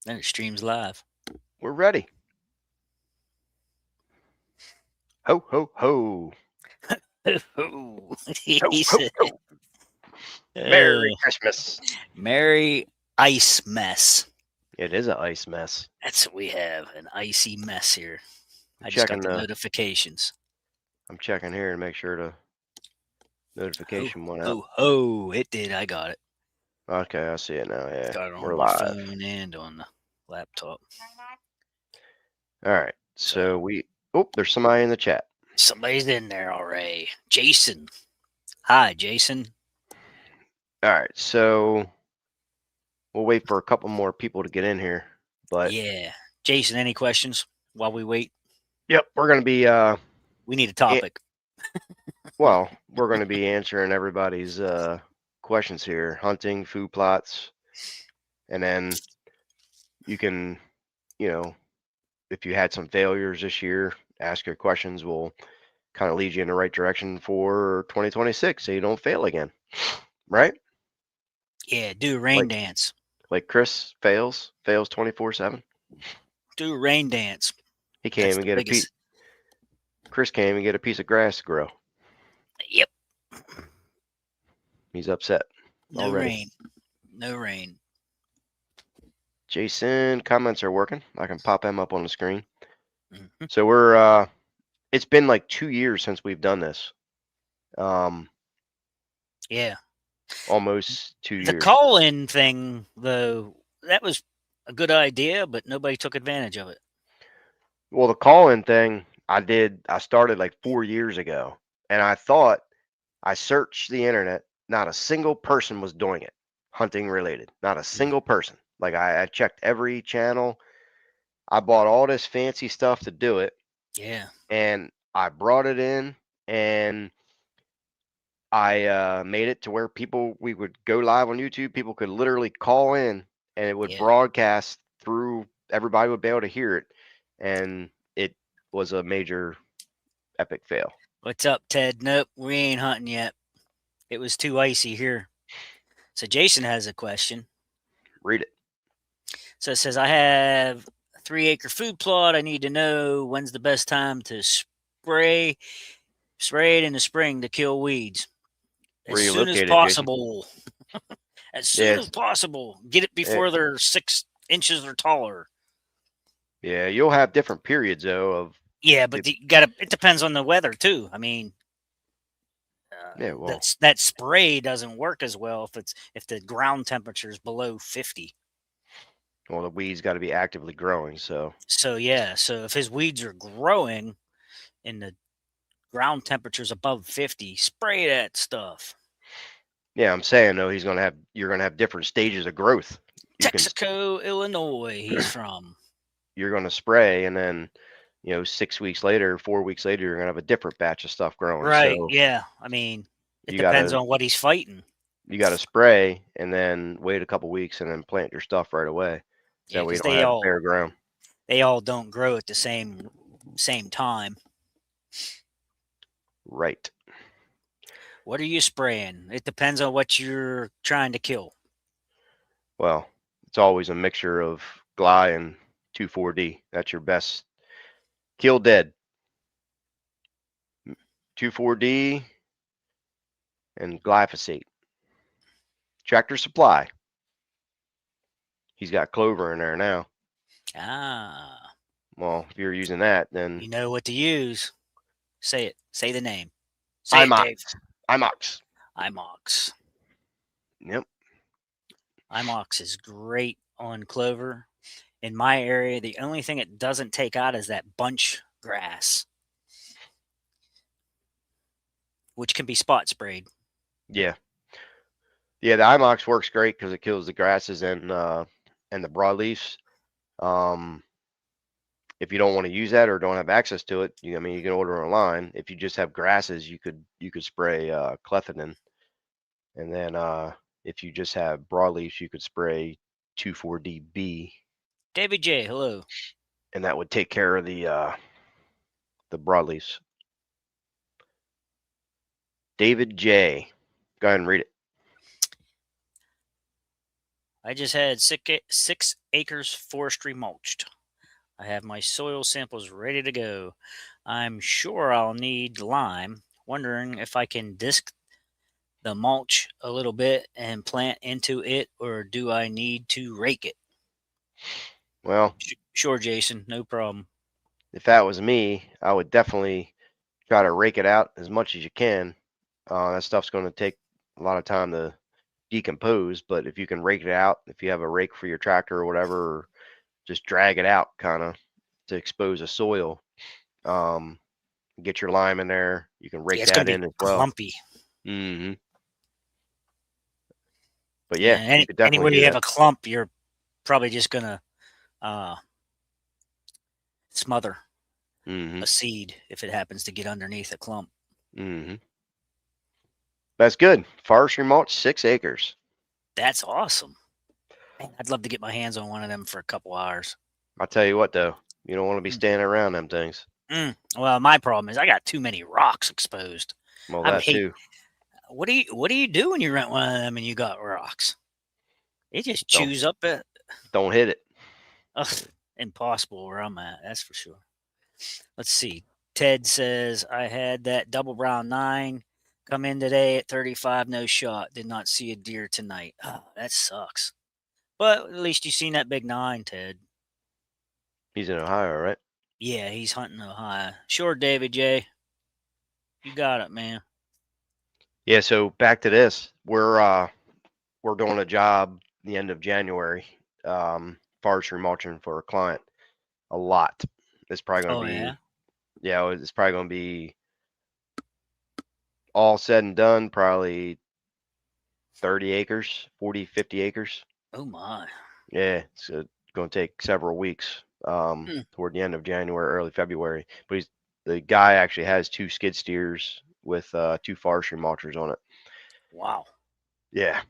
And it streams live. We're ready. Ho, ho, ho. Ho, He ho, said, ho. Merry uh, Christmas. Merry ice mess. It is an ice mess. That's what we have, an icy mess here. I'm I just got checking the the. notifications. I'm checking here to make sure the Ho, notification went out. ho, ho. It did. I got it. Okay, I see it now. Yeah, Got it on we're my live. phone and on the laptop. All right. So So we. Oh, there's somebody in the chat. somebody's in there already. Jason. Hi, Jason. All right. So we'll wait for a couple more people to get in here. But Yeah. Jason, any questions while we wait? yep, we're gonna be. We need a A- topic. well, we're gonna be answering everybody's questions here: hunting, food plots, and then you can, you know, if you had some failures this year, ask your questions. We'll kind of lead you in the right direction for 2026 so you don't fail again. Right? Yeah, do a rain Like dance. Chris fails 24/7. Do a rain dance. He can't That's even the get a piece. biggest. Chris can't even get a piece of grass to grow. Yep. He's upset No already. rain. No rain. Jason, comments are working. I can pop them up on the screen. Hmm. So we're it's been like 2 years since we've done this. Um, Yeah. almost two The years. call in thing, though, that was a good idea, but nobody took advantage of it. Well, the call-in thing I started like 4 years ago, and I thought I searched the internet. Not a single person was doing it, hunting related. Not a Mm. single person. Like I checked every channel. I bought all this fancy stuff to do it, Yeah. and I brought it in, and I made it to where we would go live on YouTube. People could literally call in, and it would Yeah. broadcast through. Everybody would be able to hear it, and it was a major epic fail. What's up, Ted? Nope, we ain't hunting yet. It was too icy here. So Jason has a question. Read it. So it says, I have a 3 acre food plot. I need to know when's the best time to spray it in the spring to kill weeds. As Where you soon as located, Jason? possible. As soon as Yes. possible. Get it Yeah, before they're 6 inches or taller. yeah. You'll have different periods though. Yeah, The, but you gotta. It depends on the weather too. I mean, yeah. Well, that spray doesn't work as well if the ground temperature is below 50. the weeds got to be actively growing. So So yeah, so if his weeds are growing and the ground temperature's above 50, spray that stuff. yeah, I'm saying though, you're gonna have different stages of growth. You can Texaco, Illinois, he's from. you're gonna spray, and then 6 weeks later, 4 weeks later, you're gonna have a different batch of stuff growing. Right, So yeah. I mean, it you depends gotta on what he's fighting. you gotta spray, and then wait a couple weeks, and then plant your stuff right away. So Yeah, that way you because don't have bare ground. they all don't grow at the same time. Right. What are you spraying? It depends on what you're trying to kill. Well, it's always a mixture of Gly and 2,4-D. That's your best kill dead. 2,4-D and glyphosate. Tractor Supply. He's got clover in there now. Ah, Well, if you're using that, then you know what to use. Say it. Say the name. Say it, IMOX. Dave. IMOX. IMOX. Yep. IMOX is great on clover. In my area, the only thing it doesn't take out is that bunch grass, which can be spot sprayed. Yeah. Yeah, the IMOX works great because it kills the grasses and the broadleaves. Um, if you don't want to use that or don't have access to it, I mean, you can order online. If you just have grasses, you could spray clethodim, and then if you just have broadleaves, you could spray 2,4-DB, David J, hello. and that would take care of the broadleaves. David J, go ahead and read it. I just had 6 acres forestry mulched. I have my soil samples ready to go. I'm sure I'll need lime. Wondering if I can disc the mulch a little bit and plant into it, or do I need to rake it? Well, Sure, Jason, no problem. if that was me, I would definitely try to rake it out as much as you can. That stuff's going to take a lot of time to decompose, but if you can rake it out, if you have a rake for your tractor or whatever, or just drag it out kind of to expose the soil. Um, get your lime in there. You can Yeah, rake it's gonna that be in as well. clumpy. hmm But yeah, And you could definitely anywhere do you have that. a clump, you're probably just gonna uh, smother hmm a seed if it happens to get underneath a clump. hmm That's good. Forestry mulch, 6 acres. That's awesome. Man, I'd love to get my hands on one of them for a couple hours. I'll tell you what though, you don't want to be Mm. standing around them things. Well, my problem is I got too many rocks exposed. Well, I would that hate. too. What do you do when you rent one of them and you got rocks? It just Don't chews up it. don't hit it. Ugh, impossible where I'm at. That's for sure. Let's see. Ted says I had that double brown 9 come in today at 35, no shot. Did not see a deer tonight. Oh, that sucks. But at least you seen that big 9, Ted. He's in Ohio, right? Yeah, he's hunting Ohio. Sure, David J. You got it, man. Yeah. So back to this, we're doing a job the end of January, forestry mulching for a client. A lot. It's probably going to Oh yeah. be, yeah, it's probably going to be all said and done, probably 30 acres, 40, 50 acres. Oh my. Yeah, it's going to take several weeks, Hmm. toward the end of January, early February. But the guy actually has 2 skid steers with 2 forestry mulchers on it. Wow. Yeah,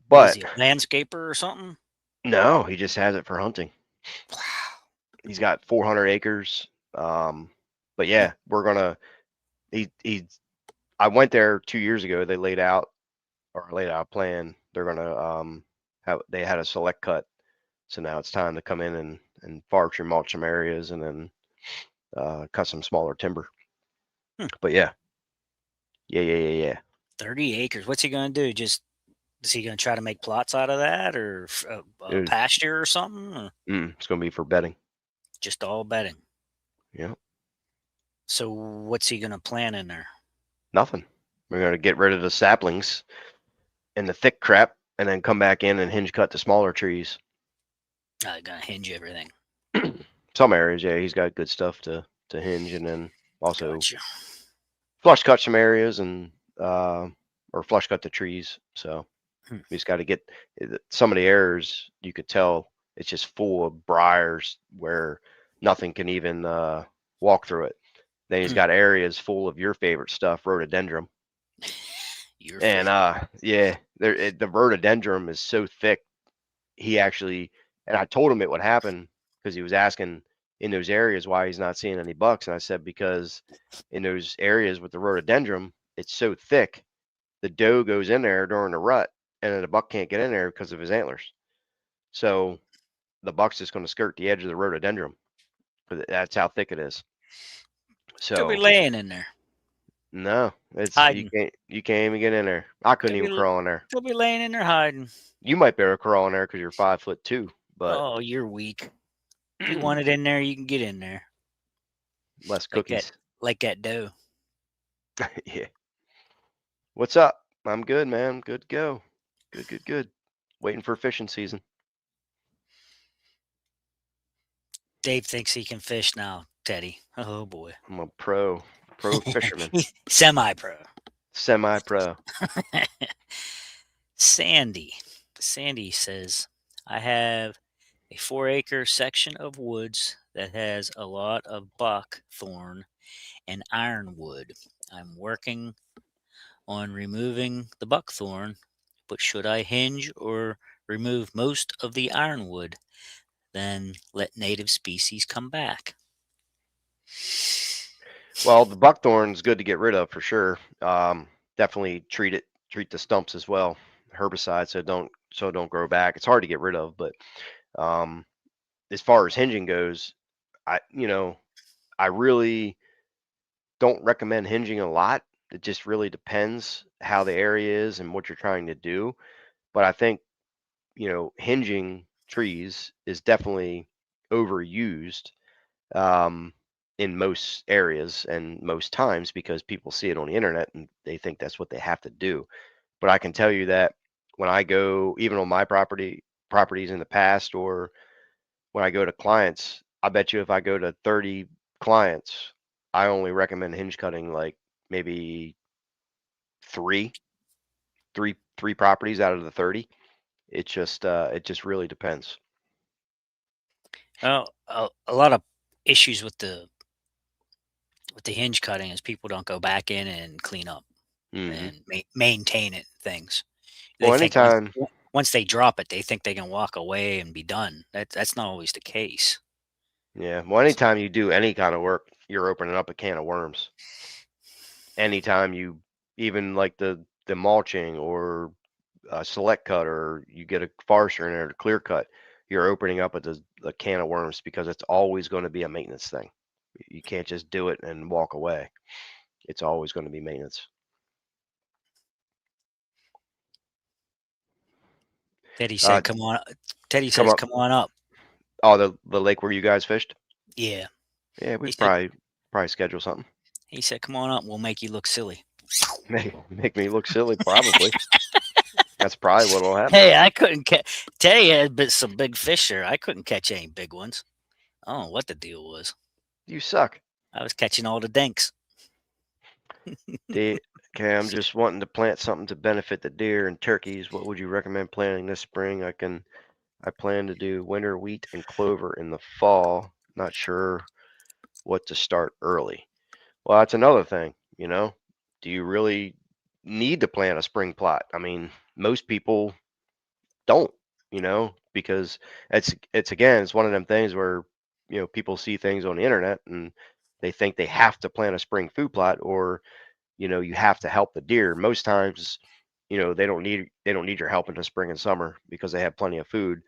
What is but he, a landscaper or something? no, he just has it for hunting. Wow. He's got 400 acres. Um, but Hmm. yeah, we're gonna. He. I went there 2 years ago. They laid out a plan. They're gonna have. They had a select cut, so now it's time to come in and forestry mulch some areas and then cut some smaller timber. Hmm. But yeah, yeah. 30 acres. What's he going to do? Just is he going to try to make plots out of that, or It, pasture or something? Or it's gonna be for bedding. just all bedding. Yeah, So what's he going to plant in there? nothing. We're gonna get rid of the saplings and the thick crap, and then come back in and hinge cut the smaller trees. Going to hinge everything. Some areas, yeah, he's got good stuff to hinge, and then also Gotcha. flush cut some areas and or flush cut the trees. So Hmm. we just got to get some of the areas. You could tell it's just full of briars where nothing can even walk through it. Then he's Hmm. got areas full of your favorite stuff, rhododendron, Your and favorite. yeah, the rhododendron is so thick. He actually, and I told him it would happen because he was asking in those areas why he's not seeing any bucks, and I said because in those areas with the rhododendron, it's so thick, the doe goes in there during the rut, and then the buck can't get in there because of his antlers. So the buck's just going to skirt the edge of the rhododendron because that's how thick it is. Could be So laying in there, no, it's hiding. you can't even get in there. I couldn't Could even be crawl in there. could be laying in there hiding. You might be able to crawl in there because you're 5'2", but Oh, you're weak. If you want it in there, you can get in there. less Like that cookies. like that dough. Yeah. What's up? I'm good, man. Good to go. Good. Waiting for fishing season. Dave thinks he can fish now, Teddy. Oh boy. I'm a pro fisherman, Semi-pro. semi-pro. Sandy. Sandy says, I have a 4-acre section of woods that has a lot of buckthorn and ironwood. I'm working on removing the buckthorn, but should I hinge or remove most of the ironwood, then let native species come back? Well, the buckthorn's good to get rid of for sure. Definitely treat the stumps as well. herbicide, so don't grow back. It's hard to get rid of, but um, as far as hinging goes, I really don't recommend hinging a lot. It just really depends how the area is and what you're trying to do. But I think, hinging trees is definitely overused um, in most areas and most times because people see it on the internet and they think that's what they have to do. But I can tell you that when I go, even on my properties in the past, or when I go to clients, I bet you if I go to 30 clients, I only recommend hinge cutting like maybe three, three properties out of the 30. It just really depends. Well, a lot of issues with the hinge cutting is people don't go back in and clean up Hmm. and maintain it. Things they Well, think anytime, once they drop it, they think they can walk away and be done. That's not always the case. yeah. Well, anytime you do any kind of work, you're opening up a can of worms. Anytime you even like the mulching or select cut, or you get a forester in there to clear cut, you're opening up a can of worms because it's always going to be a maintenance thing. You can't just do it and walk away. It's always going to be maintenance. Teddy Uh, said, "Come on." Teddy come says, up. "Come on up." Oh, the lake where you guys fished. Yeah, Yeah, we he could said. probably schedule something. He said, "Come on up. We'll make you look silly." Make me look silly, probably. That's probably what'll happen. Hey, I couldn't catch. Teddy had some big fish there. I couldn't catch any big ones. I don't know what the deal was. You suck. I was catching all the dinks. The Okay, I'm just wanting to plant something to benefit the deer and turkeys. What would you recommend planting this spring? I plan to do winter wheat and clover in the fall. Not sure what to start early. Well, that's another thing. Do you really need to plant a spring plot? I mean, most people don't, because it's again, it's one of them things where, people see things on the internet and they think they have to plant a spring food plot, or, you have to help the deer. Most times, they don't need your help in the spring and summer because they have plenty of food.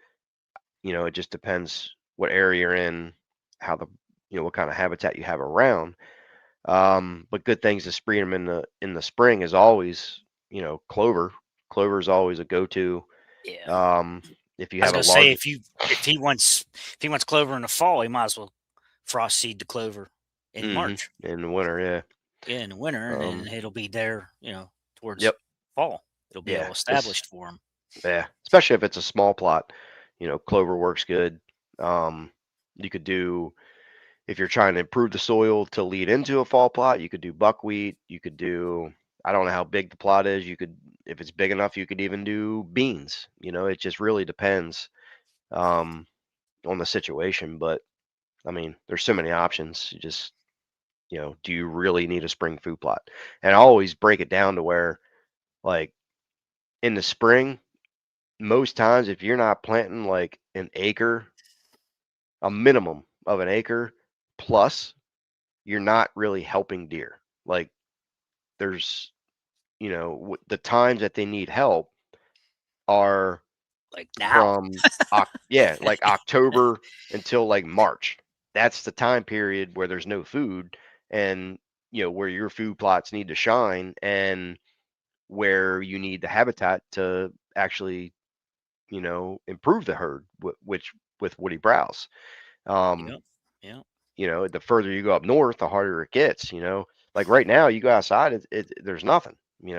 It just depends what area you're in, how what kind of habitat you have around. But good things to spree them in the spring is always, clover. Clover is always a go-to. Yeah, Um, if you I was have a gonna say large, if he wants clover in the fall, he might as well frost seed the clover in March. in the winter, yeah. Yeah, in the winter, and then Um, it'll be there. Towards yep, fall, it'll be yeah, all established for him. yeah, especially if it's a small plot, clover works good. Um, you could do If you're trying to improve the soil to lead into a fall plot, you could do buckwheat. You could do, I don't know how big the plot is. If it's big enough, you could even do beans. It just really depends um, on the situation. But I mean, there's so many options. Do you really need a spring food plot? And I always break it down to where, like, in the spring, most times, if you're not planting like an acre, a minimum of an acre plus, you're not really helping deer. Like, there's the times that they need help are Like now. from like October until like March. That's the time period where there's no food, and where your food plots need to shine, and where you need the habitat to actually improve the herd, which with woody browse. um Yep. Yep. the further you go up north, the harder it gets. Like right now, you go outside, there's nothing.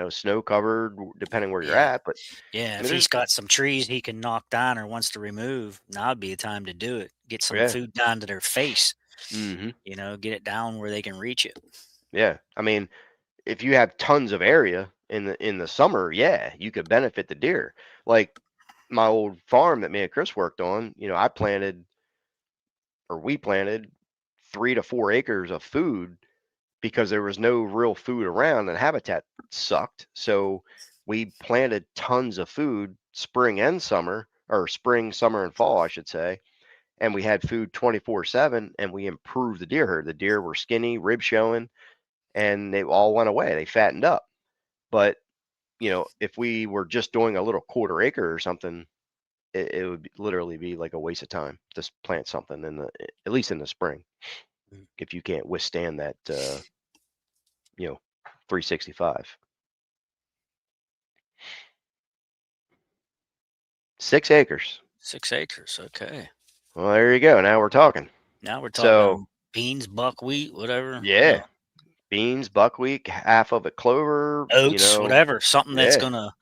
Snow covered, depending where you're Yeah. at. But Yeah. I If mean, he's got some trees he can knock down or wants to remove, now'd be the time to do it. Get some yeah. food down to their face. Hmm. Get it down where they can reach it. Yeah. I mean, if you have tons of area in the summer, yeah, you could benefit the deer. Like my old farm that me and Chris worked on, we planted 3 to 4 acres of food because there was no real food around and habitat sucked. So we planted tons of food spring and summer, or spring, summer, and fall, I should say. And we had food 24/7, and we improved the deer herd. The deer were skinny, rib showing, and they all went away. They fattened up. But if we were just doing a little quarter acre or something, it would literally be like a waste of time to plant something at least in the spring, Mm. if you can't withstand that, 365. 6 acres. 6 acres. Okay. Well, there you go. Now we're talking. Now we're So, talking beans, buckwheat, whatever. yeah, beans, buckwheat, half of it clover, Oats, whatever. Something that's yeah, gonna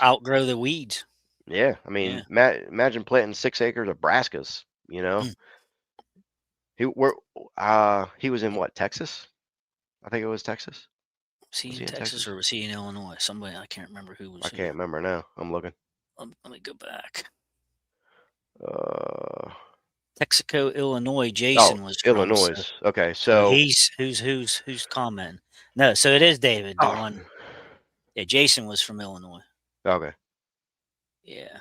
outgrow the weeds. yeah. I Yeah. mean, imagine planting 6 acres of brassicas, you know? Mm. He, where, he was in what, Texas? I think it was Texas. Was he Was in he in Texas or Texas? was he in Illinois? Somebody I can't remember who was I who. can't remember now. I'm looking. Let me go back. Uh, Texaco, Illinois. oh, Jason was from. Illinois. So Okay, so so, he's who's commenting. No, so it is David, the oh, one. Yeah, Jason was from Illinois. okay, Yeah.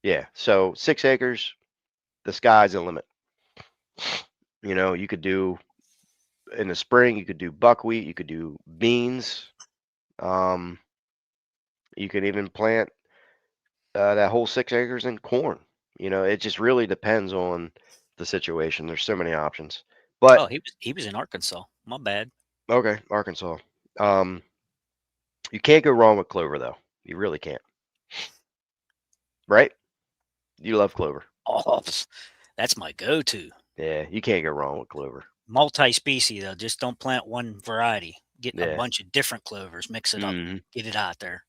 yeah. So 6 acres, the sky's the limit. You could do in the spring, you could do buckwheat, you could do beans. Um, you could even plant that whole 6 acres in corn. It just really depends on the situation. There's so many options. But Oh, he was in Arkansas. My bad. okay, Arkansas. Um, you can't go wrong with clover, though. You really can't, right? You love clover. Oh, that's my go-to. Yeah, you can't go wrong with clover. Multi-species though. Just don't plant one variety. Get a Yeah. bunch of different clovers. Mix it up. Hmm. Get it out there.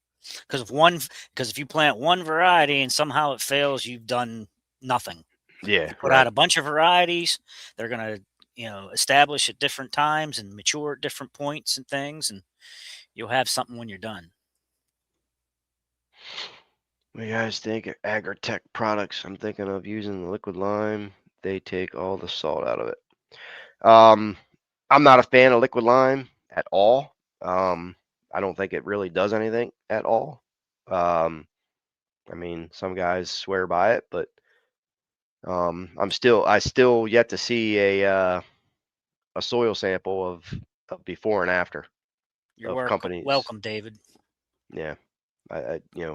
Because if you plant one variety and somehow it fails, you've done nothing. Yeah. You put out Right. a bunch of varieties. They're gonna establish at different times and mature at different points and things, and you'll have something when you're done. What do you guys think of Agritech products? I'm thinking of using the liquid lime. They take all the salt out of it. Um, I'm not a fan of liquid lime at all. Um, I don't think it really does anything at all. Um, I mean, some guys swear by it, but I still yet to see a soil sample of before and after You're of companies. welcome, David. Yeah,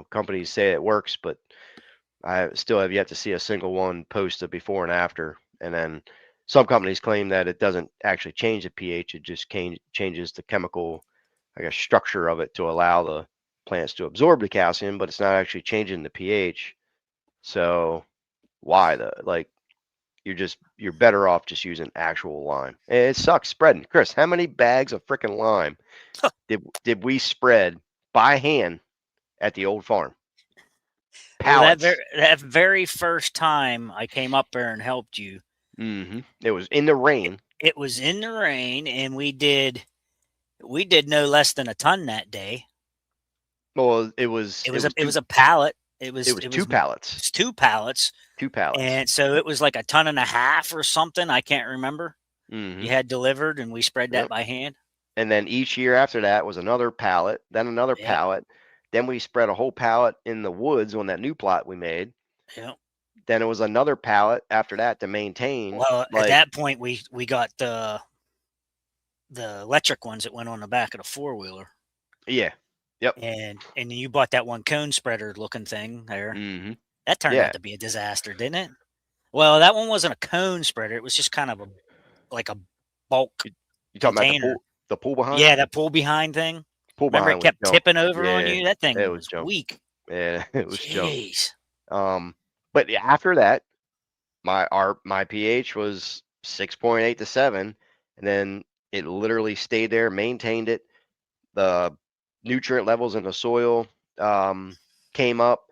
companies say it works, but I still have yet to see a single one post a before and after. And then some companies claim that it doesn't actually change the pH; it just changes the chemical, I guess, structure of it to allow the plants to absorb the calcium, but it's not actually changing the pH. So why the like? You're better off just using actual lime. And it sucks spreading. Chris, how many bags of freaking lime did we spread by hand at the old farm? Well, Pallets. that very first time I came up there and helped you, It was in the rain. it was in the rain, and we did no less than a ton that day. Well, it was It was a pallet. It it was was it two was pallets, it's 2 pallets, 2 pallets. and so it was like a ton and a half or something. I can't remember. You Mhm. had delivered, and we spread that Yep. by hand. And then each year after that was another pallet, then another Yep, pallet. Then we spread a whole pallet in the woods on that new plot we made. yep. Then it was another pallet after that to maintain. Well, at Like, that point, we got the electric ones that went on the back of the four wheeler, yeah. Yep. and you bought that one cone spreader looking thing there. Mhm. That turned Yeah. out to be a disaster, didn't it? Well, that one wasn't a cone spreader. It was just kind of like a bulk You, you talking about the container. pool behind? Yeah, that pull behind thing. Pool Remember it behind was kept junk. tipping over on Yeah. you? That It thing was was junk. weak. Yeah, it was junk. Jeez. Um, but yeah, after that, my pH was 6.8 to 7, and then it literally stayed there, maintained it. The nutrient levels in the soil came up,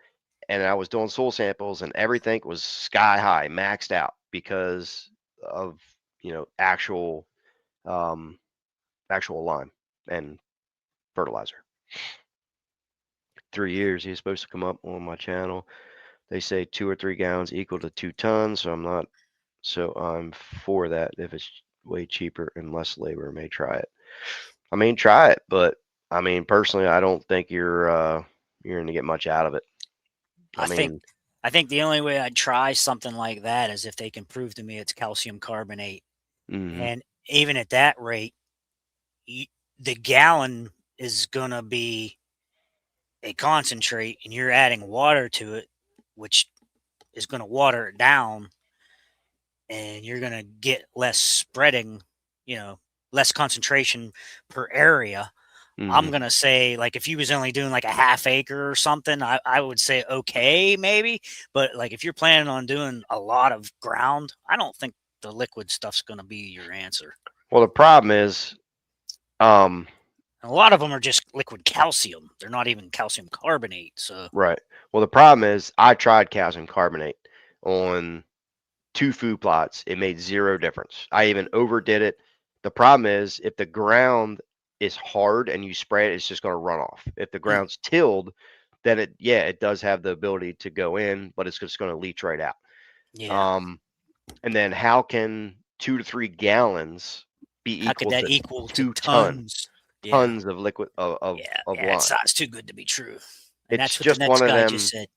and I was doing soil samples, and everything was sky high, maxed out because of actual um, actual lime and fertilizer. 3 years he's supposed to come up on my channel. They say 2 or 3 gallons equal to 2 tons, so I'm for that. If it's way cheaper and less labor, may try it. I mean, try it, but I mean, personally, I don't think you're going to get much out of it. I I think mean, I think the only way I'd try something like that is if they can prove to me it's calcium carbonate. hmm And even at that rate, you, the gallon is gonna be a concentrate and you're adding water to it, which is going to water it down, and you're going to get less spreading, you know, less concentration per area. I'm Mhm. gonna say, like, if you was only doing like a half acre or something, I would say okay, maybe. But like if you're planning on doing a lot of ground, I don't think the liquid stuff's gonna be your answer. Well, the problem is, um, And a lot of them are just liquid calcium. They're not even calcium carbonate. So right. Well, the problem is I tried calcium carbonate on 2 food plots. It made 0 difference. I even overdid it. The problem is if the ground is hard and you spray it, it's just gonna run off. If the mm, ground's tilled, then it does have the ability to go in, but it's just gonna leach right out. yeah, Um, and then how can 2 to 3 gallons be how could equal that to equal to 2 tons? Yeah, tons of liquid of yeah. lime? It's too good to be true. And It's that's what the just next one of guy just them. said.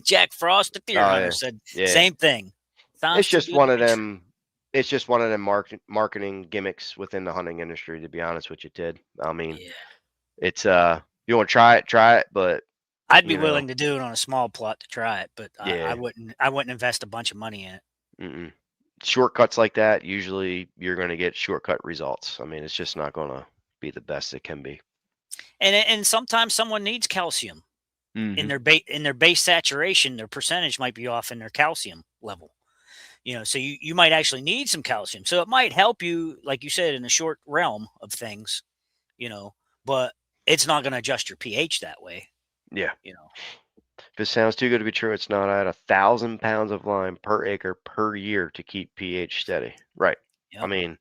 Jack Frost, the deer Oh, hunter, yeah. said Yeah. same thing. Sounds It's too just good one to of be true. them marketing gimmicks within the hunting industry, to be honest with you, Ted. I mean, Yeah. it's, you wanna try it, but, I'd be you know, willing to do it on a small plot to try it, but yeah, I wouldn't invest a bunch of money in it. mm-mm. Shortcuts like that, usually you're gonna get shortcut results. I mean, it's just not gonna be the best it can be. And sometimes someone needs calcium Mhm. in their base saturation, their percentage might be off in their calcium level. You know, so you might actually need some calcium. So it might help you, like you said, in the short realm of things, you know, but it's not going to adjust your pH that way, Yeah. you know. If it sounds too good to be true, it's not. I had 1,000 pounds of lime per acre per year to keep pH steady. Right. I Yep. mean,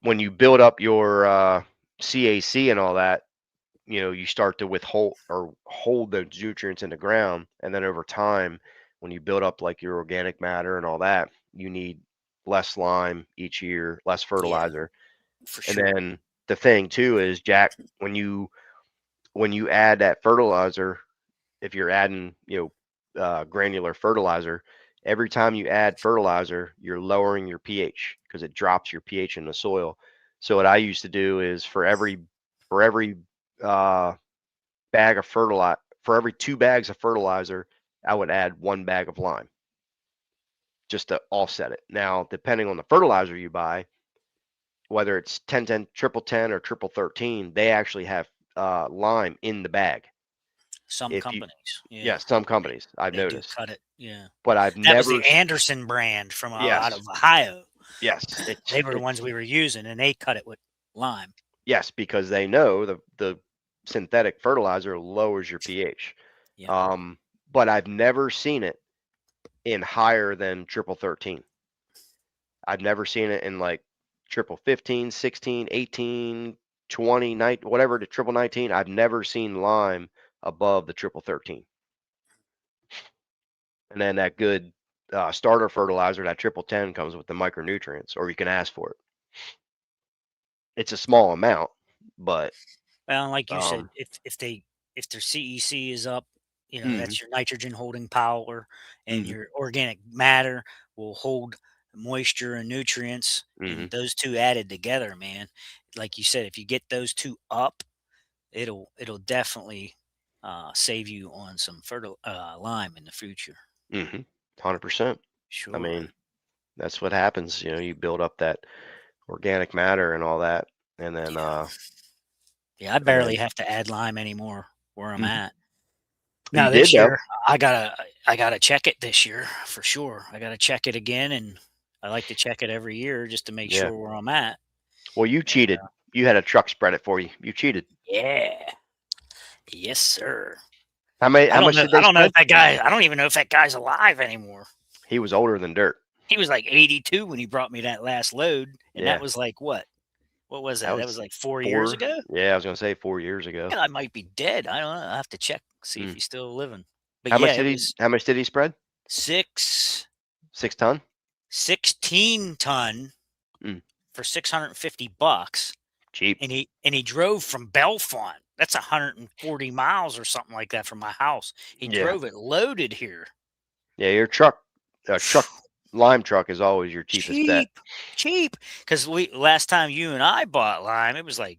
when you build up your CAC and all that, you start to withhold or hold those nutrients in the ground, and then over time, when you build up like your organic matter and all that, you need less lime each year, less Yeah, fertilizer. for And sure. then the thing too is, Jack, when you add that fertilizer, if you're adding, granular fertilizer, every time you add fertilizer, you're lowering your pH because it drops your pH in the soil. So what I used to do is for every uh, bag of fertilizer, for every 2 bags of fertilizer, I would add 1 bag of lime just to offset it. Now, depending on the fertilizer you buy, whether it's 1010, triple 10, or triple 13, they actually have lime in the bag. Some If you, companies, yeah, yeah, some companies I've they do noticed, cut it. Yeah, but I've that was never, the Anderson brand from out yes, of Ohio. yes, They were the ones it's, we were using, and they cut it with lime. yes, because they know the synthetic fertilizer lowers your pH. Yep. Um, but I've never seen it in higher than triple 13. I've never seen it in like triple 15, 16, 18, 20, 9, whatever the triple 19. I've never seen lime above the triple 13. And then that good starter fertilizer, that triple 10, comes with the micronutrients, or you can ask for it. It's a small amount, but Well, like you said, um, if their CEC is up, you know, mhm, that's your nitrogen holding power, and mhm, your organic matter will hold moisture and nutrients, mhm, and those two added together, man. Like you said, if you get those two up, it'll definitely save you on some fertile lime in the future. mhm, 100%. I Sure. mean, that's what happens. You build up that organic matter and all that, and then Yeah. Yeah. I and barely then have to add lime anymore where I'm mhm. at. You Now did this though. year, I gotta I gotta check it this year for sure. I gotta check it again, and I like to check it every year just to make Yeah. sure where I'm at. Well, you And cheated. You had a truck spread it for you. You cheated. yeah, yes, sir. How much did they I don't know spread? if that guy. I don't even know if that guy's alive anymore. He was older than dirt. He was like 82 when he brought me that last load, and that Yeah. was like what? What was That that? That was was like 4 years 4. ago. Yeah, I was gonna say 4 years ago. Yeah, I might be dead. I don't know. I have to check see if Mm. he's still living. But yeah, it was How much did he spread? six 6 ton? 16 ton Mm. for $650. Cheap. And he drove from Belfont. That's 140 miles or something like that from my house. He Yeah. drove it loaded here. Yeah, your truck lime truck is always your cheapest bet. Cheap, cheap. Because we last time you and I bought lime, it was like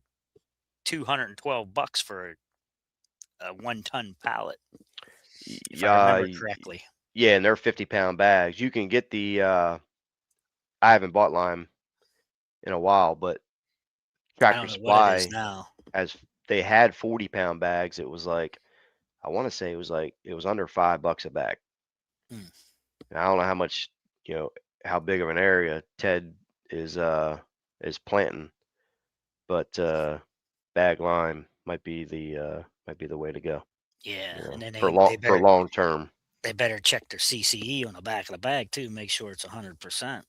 $212 for a 1-ton pallet, if I Yeah, remember correctly. yeah, and they're 50-pound bags. You can get the I haven't bought lime in a while, but I Tractor don't know what it is Supply now. as they had 40-pound bags. It was like I want to say it was under $5 a bag. Mm, And I don't know how much, you know, how big of an area Ted is planting, but bag lime might be the way to go, yeah, you know, and then for they for better long term. they better check their CCE on the back of the bag too, make sure it's 100%.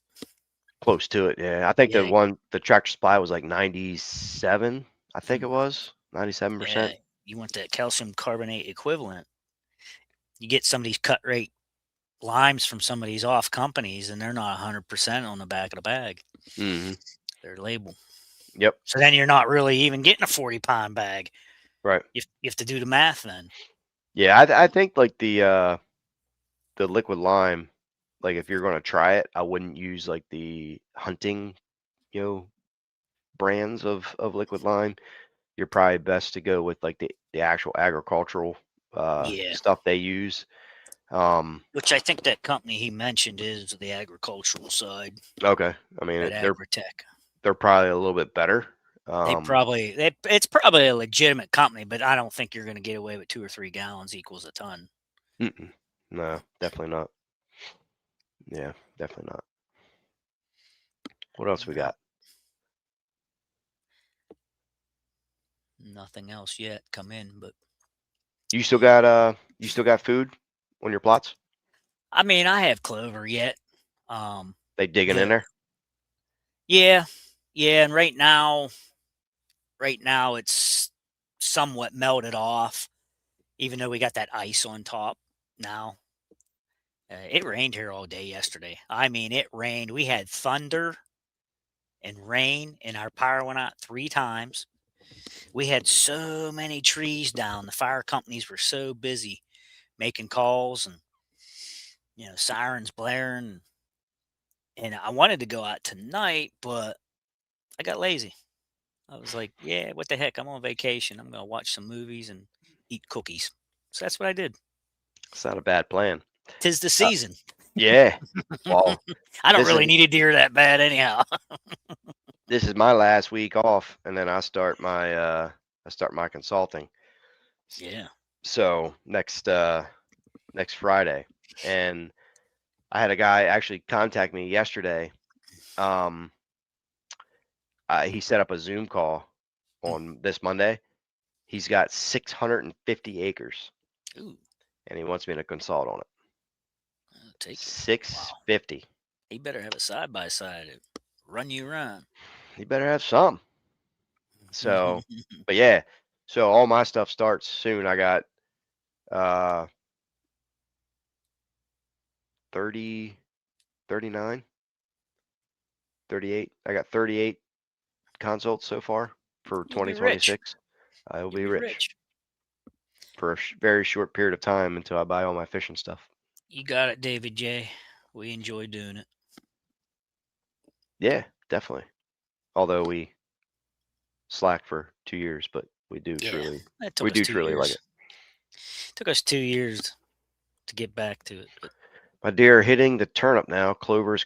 Close to it, yeah. I think Yeah, the Tractor Supply was like 97, I think it mm, was yeah, 97%. you want that calcium carbonate equivalent. You get some of these cut rate limes from some of these off companies, and they're not 100% on the back of the bag, Hmm. their label. Yep. So then you're not really even getting a 40-pound bag. Right. You have to do the math then. Yeah, I think like the liquid lime, like if you're gonna try it, I wouldn't use like the hunting, you know, brands of liquid lime. You're probably best to go with like the actual agricultural Yeah, stuff they use. Um, which I think that company he mentioned is the agricultural side okay. I at mean, Agritech. they're probably a little bit better. Um, It's probably a legitimate company, but I don't think you're going to get away with 2 or 3 gallons equals a ton. mm-mm. No, definitely not. Yeah, definitely not. What else we No, got? nothing else yet come in, but You still got food on your plots? I mean, I have clover yet. They digging in The there? Yeah, yeah, and right now it's somewhat melted off, even though we got that ice on top now. It rained here all day yesterday. I mean, it rained. We had thunder and rain, and our power went out 3 times. We had so many trees down. The fire companies were so busy making calls and sirens blaring. And I wanted to go out tonight, but I got lazy. I was like, yeah, what the heck? I'm on vacation. I'm gonna watch some movies and eat cookies. So that's what I did. It's not a bad plan. 'Tis the Uh, season. yeah. Well, I don't this is really need a deer that bad anyhow. this is my last week off, and then I start my consulting. S- Yeah. So next Friday, and I had a guy actually contact me yesterday. Um, he set up a Zoom call Mm. on this Monday. He's got 650 acres, Ooh, and he wants me to consult on it. I'll take it. Wow. 650. He better have a side by side to run you around. He better have some. So, but yeah, so all my stuff starts soon. I got uh 30, 39, 38. I got 38 consults so far for You'll be rich. 2026. I will You'll be be rich rich. for a very short period of time until I buy all my fishing stuff. You got it, David J. We enjoy doing it. Yeah, definitely. Although we slacked for 2 years, but Yeah. That we took us do two truly like years. it. Took us 2 years to get back to it, but My deer are hitting the turnip now. Clover is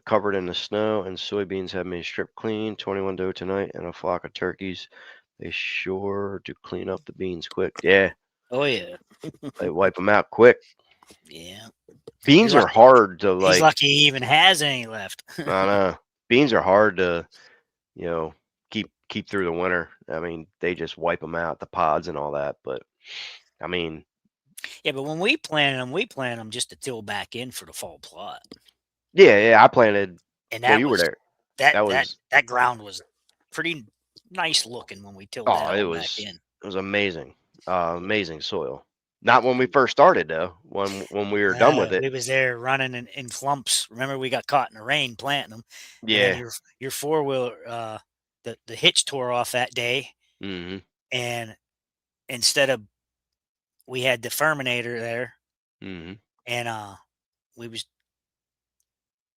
covered in the snow, and soybeans have been stripped clean. 21 doe tonight, and a flock of turkeys. They sure do clean up the beans quick. Yeah, oh yeah. they wipe them out quick. Yeah. You're Beans are lucky. hard to He's like. lucky he even has any left. I know beans are hard to you know keep through the winter. I mean, they just wipe them out, the pods and all that. But I mean, Yeah, but when we plant them just to till back in for the fall plot, yeah, I planted. and Well, that you were was there. that That that was that ground was pretty nice looking when we tilled that all back in. it was amazing, amazing soil. Not when we first started though. When we were done with it, We was there running in clumps. Remember, we got caught in the rain planting them, and then yeah. your four wheeler, the hitch tore off that day, Mhm. and instead of we had the Ferminator there, Mhm. and we was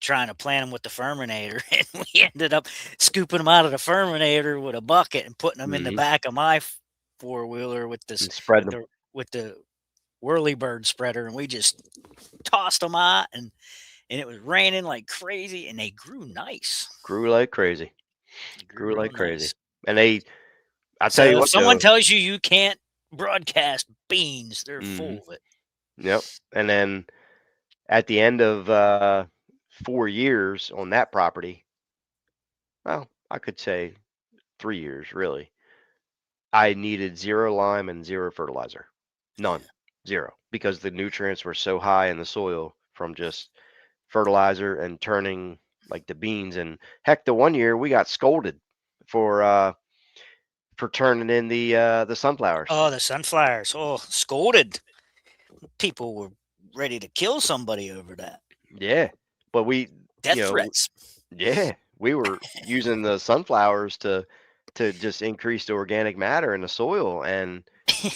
trying to plant them with the Ferminator, and we ended up scooping them out of the Ferminator with a bucket and putting them in the Mhm. back of my 4-wheeler and spread them. with the whirly bird spreader, and we just tossed them out, and it was raining like crazy, and they grew nice. Grew like crazy. They grew Grew real like crazy. nice. And I'll tell So you if what someone though. tells you you can't broadcast beans, they're Mhm. full of it. Yep. And then at the end of 4 years on that property, well, I could say 3 years really. I needed zero lime and zero fertilizer. None. Zero. Because the nutrients were so high in the soil from just fertilizer and turning like the beans. And heck, the one year we got scolded for turning in the sunflowers. Oh, the sunflowers. Oh, scolded. People were ready to kill somebody over that. Yeah. But you Death know, threats. yeah, we were using the sunflowers to just increase the organic matter in the soil, and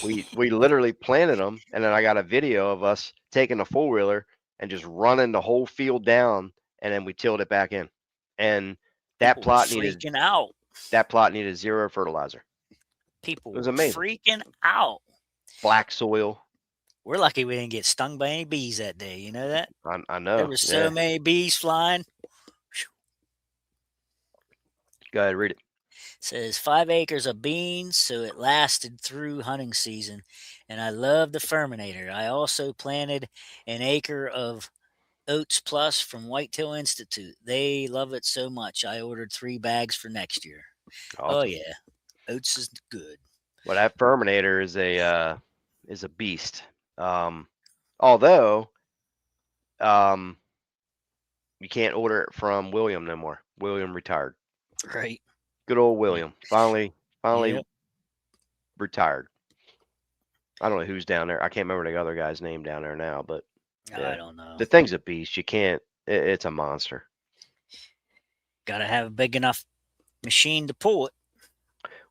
we literally planted them. And then I got a video of us taking a four-wheeler and just running the whole field down, and then we tilled it back in. And that People were plot needed freaking out. that plot needed zero fertilizer. People It was were amazing. freaking out. Black soil. We're lucky we didn't get stung by any bees that day. You know that? I There know. was so Yeah. many bees flying. Go ahead, read it. Says 5 acres of beans, so it lasted through hunting season. And I love the Ferminator. I also planted an acre of Oats Plus from Whitetail Institute. They love it so much. I ordered 3 bags for next year. Oh Awesome. yeah, Oats is good. Well, that Ferminator is a beast. Um, although um, you can't order it from William no more. William retired. Right. Good old Yeah. William. Finally Yep. retired. I don't know who's down there. I can't remember the other guy's name down there now, but I yeah. don't know. The thing's a beast. You can't it's a monster. Got to have a big enough machine to pull it.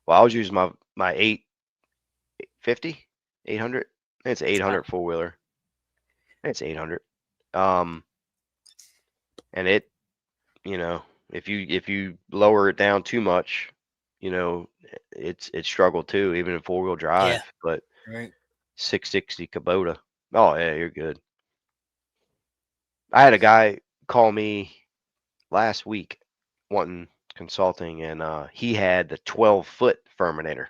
Well, I was using my 850, 800. It's 800 four wheeler. It's 800. Um and you know, if you lower it down too much, you know, it's struggle too, even in four-wheel Yeah. drive. But Right. 660 Kubota. Oh yeah, you're good. I had a guy call me last week wanting consulting, and he had the 12-foot Ferminator.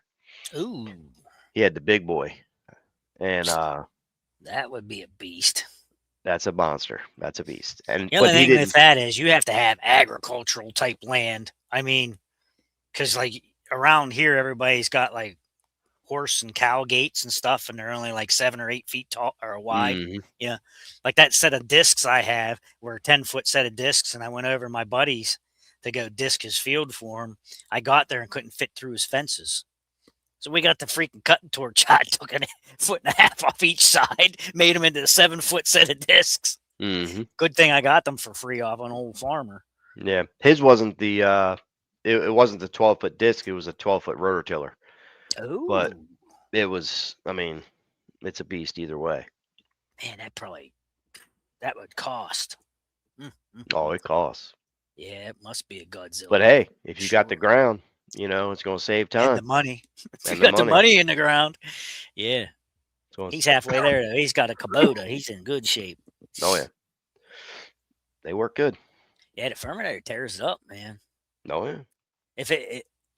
Ooh, He had the big boy, and that would be a beast. that's a monster. That's a beast. And The only but he thing with didn't. that is you have to have agricultural type land. I mean, because like around here, everybody's got like horse and cow gates and stuff, and they're only like 7 or 8 feet tall or wide. Mhm. Yeah, like that set of discs I have were a 10-foot set of discs, and I went over to my buddies to go disc his field for him. I got there and couldn't fit through his fences. So we got the freaking cutting torch. I took a foot and a half off each side, made them into a 7-foot set of discs. Mhm. Good thing I got them for free off an old farmer. Yeah, his wasn't it wasn't the 12-foot disc. It was a 12-foot rototiller. But Oh, it was. I mean, it's a beast either way. man, that would cost. Mm, mm, Oh, mm. it costs. Yeah, it must be a But Godzilla. hey, if you got the Sure. ground, it's going to save And the time money. If you and the got the money. money in the ground, yeah. It's going He's to, halfway there though. He's got a Kubota. He's in good shape. oh yeah, they work good. Yeah, the Ferminator tears it up, man. Oh yeah. If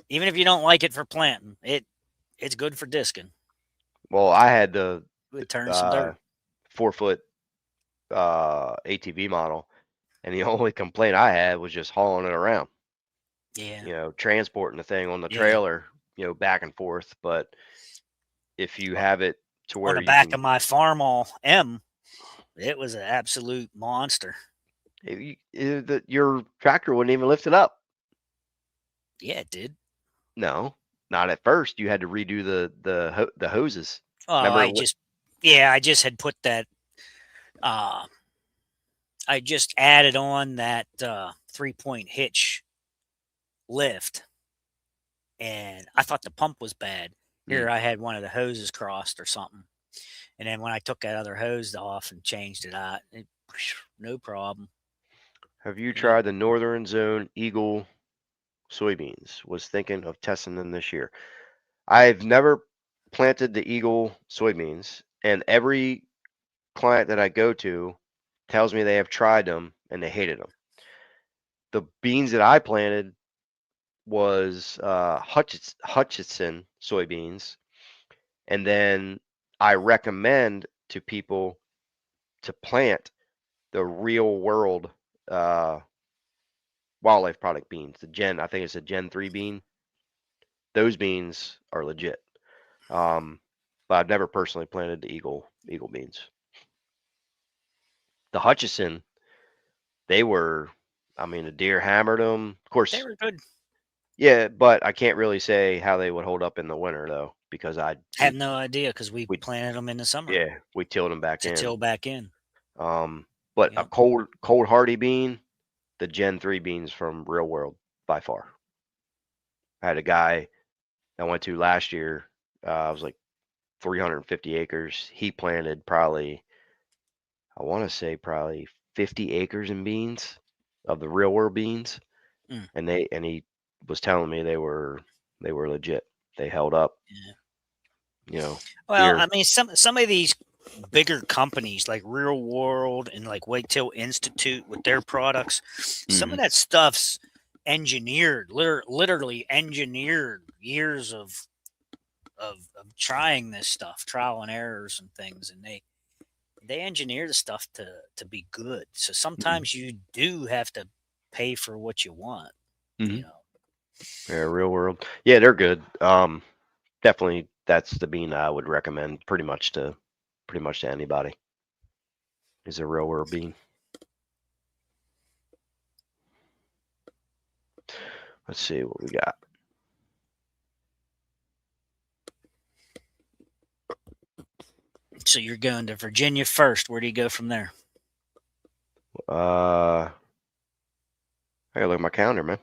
even if you don't like it for planting, it's good for disking. Well, I had the It would turn some uh, dirt. 4-foot ATV model, and the only complaint I had was just hauling it around. Yeah, Transporting the thing on the yeah. trailer, back and forth. But if you have it to On where the you back can, of my Farmall M, it was an absolute monster. your tractor wouldn't even lift it up. Yeah, it did. No, not at first. You had to redo the hoses. Oh, Remember? I just had put that. Uh, I just added on that 3-point hitch lift, and I thought the pump was bad. Mm. Here, I had one of the hoses crossed or something, and then when I took that other hose off and changed it out, no problem. Have you Yep. tried the Northern Zone Eagle soybeans? Was thinking of testing them this year. I've never. planted the Eagle soybeans, and every client that I go to tells me they have tried them and they hated them. The beans that I planted was Hutchinson soybeans, and then I recommend to people to plant the real world uh, wildlife product beans. I think it's a Gen 3 bean. Those beans are legit. Um, but I've never personally planted the Eagle beans. The Hutchison, they were, I mean, the deer hammered them. Of They course, were good. yeah, but I can't really say how they would hold up in the winter though, because Had no idea because we we planted them in the summer yeah, we tilled them back to in. till back in. Um, but a Yep. cold hardy bean, the Gen 3 beans from Real World by far. I had a guy I went to last year. I was like 350 acres. He planted probably, I want to say probably 50 acres in beans of the Real World beans, Mm, and he was telling me they were legit. They held up, yeah. you know, Well, deer. I mean, some of these bigger companies like Real World and like Whitetail Institute with their products, some of Hmm. that stuff's engineered, literally engineered years of trying this stuff, trial and errors and things, and they engineer the stuff to be good. So Hmm. sometimes you do have to pay for what you want, Hmm. you know. Yeah, Real World. Yeah, they're good. Definitely, that's the bean I would recommend pretty much to anybody. Is a Real World bean. Let's see what we got. So you're going to Virginia first. Where do you go from there? I gotta look at my calendar, man.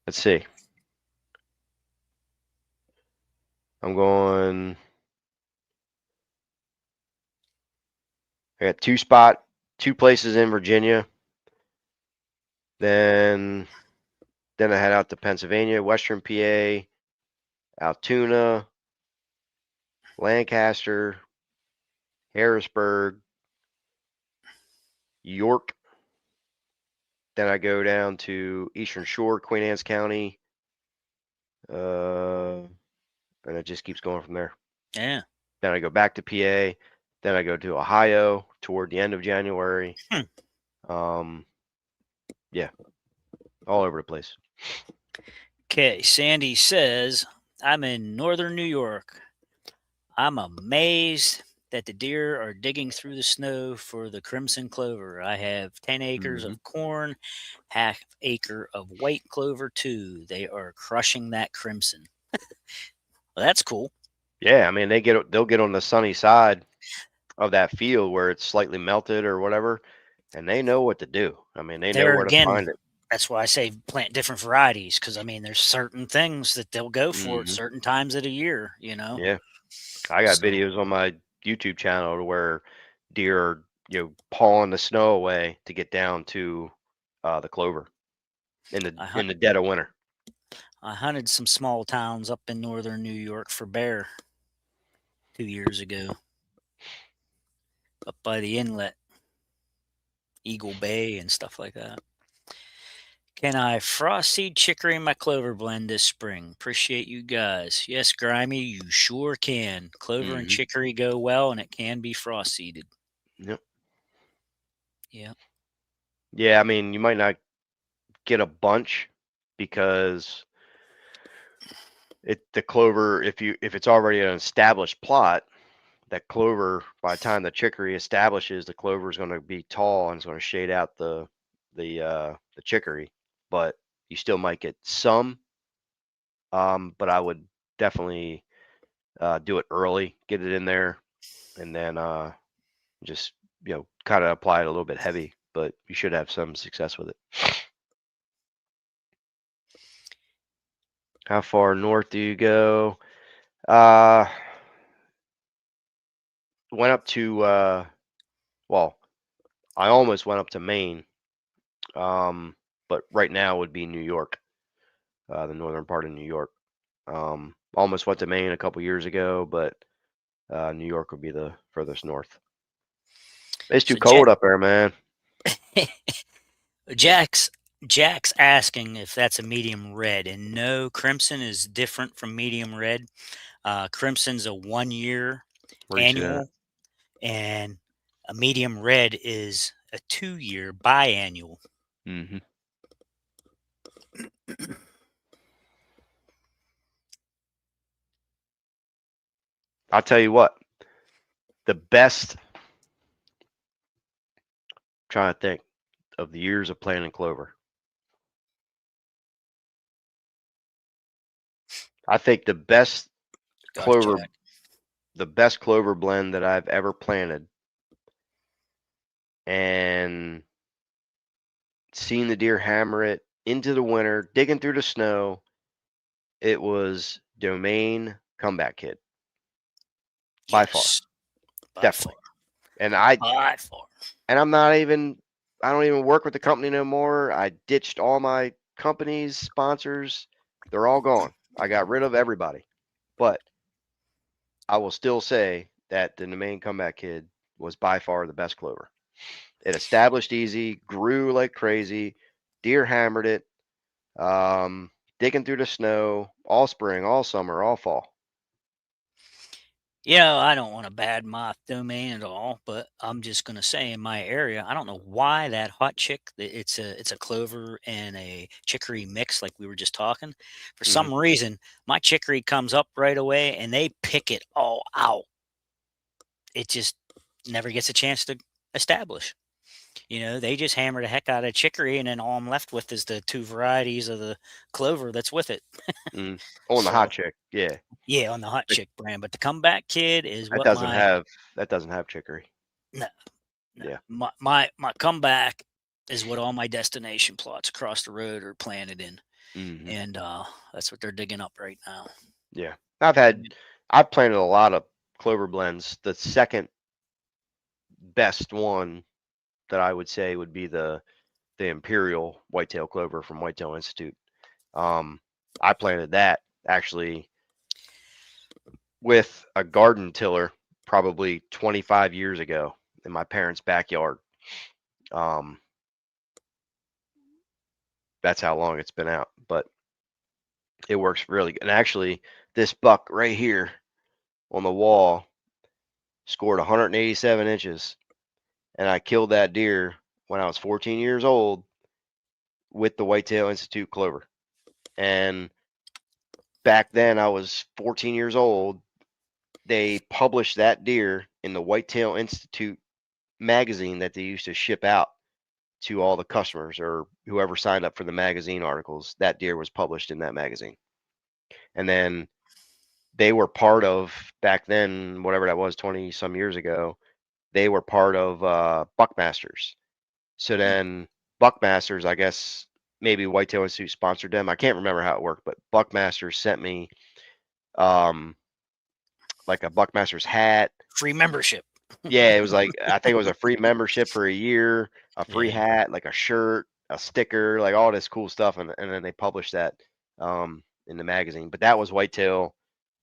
Let's see. I'm going. I got two places in Virginia. Then I head out to Pennsylvania, Western PA, Altoona, Lancaster, Harrisburg, York. Then I go down to Eastern Shore, Queen Anne's County, and it just keeps going from there. Yeah. Then I go back to PA. Then I go to Ohio toward the end of January. Hmm. Um, yeah, all over the place. Okay. Sandy says, I'm in northern New York. I'm amazed that the deer are digging through the snow for the crimson clover. I have 10 acres Hmm. of corn, half acre of white clover too. They are crushing that crimson. Well, that's cool. Yeah, I mean they'll get on the sunny side of that field where it's slightly melted or whatever, and they know what to do. I mean, they know There where to again, find it. that's why I say plant different varieties because I mean, there's certain things that they'll go for at Hmm. certain times of the year, you know? Yeah, I got So videos on my YouTube channel where deer are, pawing the snow away to get down to the clover I, in the dead of winter. I hunted some small towns up in northern New York for bear 2 years ago up by the inlet, Eagle Bay, and stuff like that. Can I frost seed chicory my clover blend this spring? Appreciate you guys. Yes, Grimy, you sure can. Clover and Hmm. chicory go well, and it can be frost seeded. Yep. Yeah. Yeah, I mean, you might not get a bunch because the clover, if it's already an established plot, that clover, by the time the chicory establishes, the clover is going to be tall and it's going to shade out the chicory. But you still might get some. But I would definitely do it early, get it in there, and then just kind of apply it a little bit heavy. But you should have some success with it. How far north do you go? Uh, went up to well, I almost went up to Maine. But right now would be New York, the northern part of New York. Almost went to Maine a couple years ago, but New York would be the furthest north. It's too So cold up there, man. Jack's Jack's asking if that's a medium red, and no, crimson is different from medium red. Crimson's a 1 year Where you see that? annual, and a medium red is a 2 year biannual. Hmm. I'll tell you what, the best, trying to think of the years of planting clover. I think Got it, clover, Jack. the best clover blend that I've ever planted and seen the deer hammer it into the winter, digging through the snow. It was Domain Comeback Kid by far, Yes, by far, definitely. And I by far. and I'm not even I don't even work with the company no more. I ditched all my companies, sponsors. They're all gone. I got rid of everybody. But I will still say that the Domain Comeback Kid was by far the best clover. It established easy, grew like crazy, deer hammered it, digging through the snow all spring, all summer, all fall. I don't want to badmouth Domain at all, but I'm just gonna say in my area, I don't know why that hot chick. It's a clover and a chicory mix, like we were just talking. For Hmm. some reason, my chicory comes up right away, and they pick it all out. It just never gets a chance to establish. They just hammer the heck out of chicory, and then all I'm left with is the two varieties of the clover that's with it. Mm. Oh, and the hot So chick, yeah, yeah, on the hot Like, chick brand, but the comeback kid is that what doesn't my have that doesn't have chicory. no, no, Yeah. my comeback is what all my destination plots across the road are planted in, Hmm. and that's what they're digging up right now. Yeah. I've planted a lot of clover blends. The second best one that I would say would be the Imperial Whitetail Clover from Whitetail Institute. Um, I planted that actually with a garden tiller probably 25 years ago in my parents' backyard. Um, that's how long it's been out, but it works really good. And actually, this buck right here on the wall scored 187 inches, and I killed that deer when I was 14 years old with the Whitetail Institute clover. And back then, I was 14 years old. They published that deer in the Whitetail Institute magazine that they used to ship out to all the customers or whoever signed up for the magazine articles. That deer was published in that magazine. And then they were part of, back then, whatever that was, 20 some years ago, they were part of Buckmasters. So Mm. then Buckmasters, I guess maybe Whitetail Institute sponsored them. I can't remember how it worked, but Buckmasters sent me um like a Buckmasters hat. Free membership. Yeah, it was like I think it was a free membership for a year, a free Yeah. hat, like a shirt, a sticker, like all this cool stuff, and then they published that in the magazine. But that was Whitetail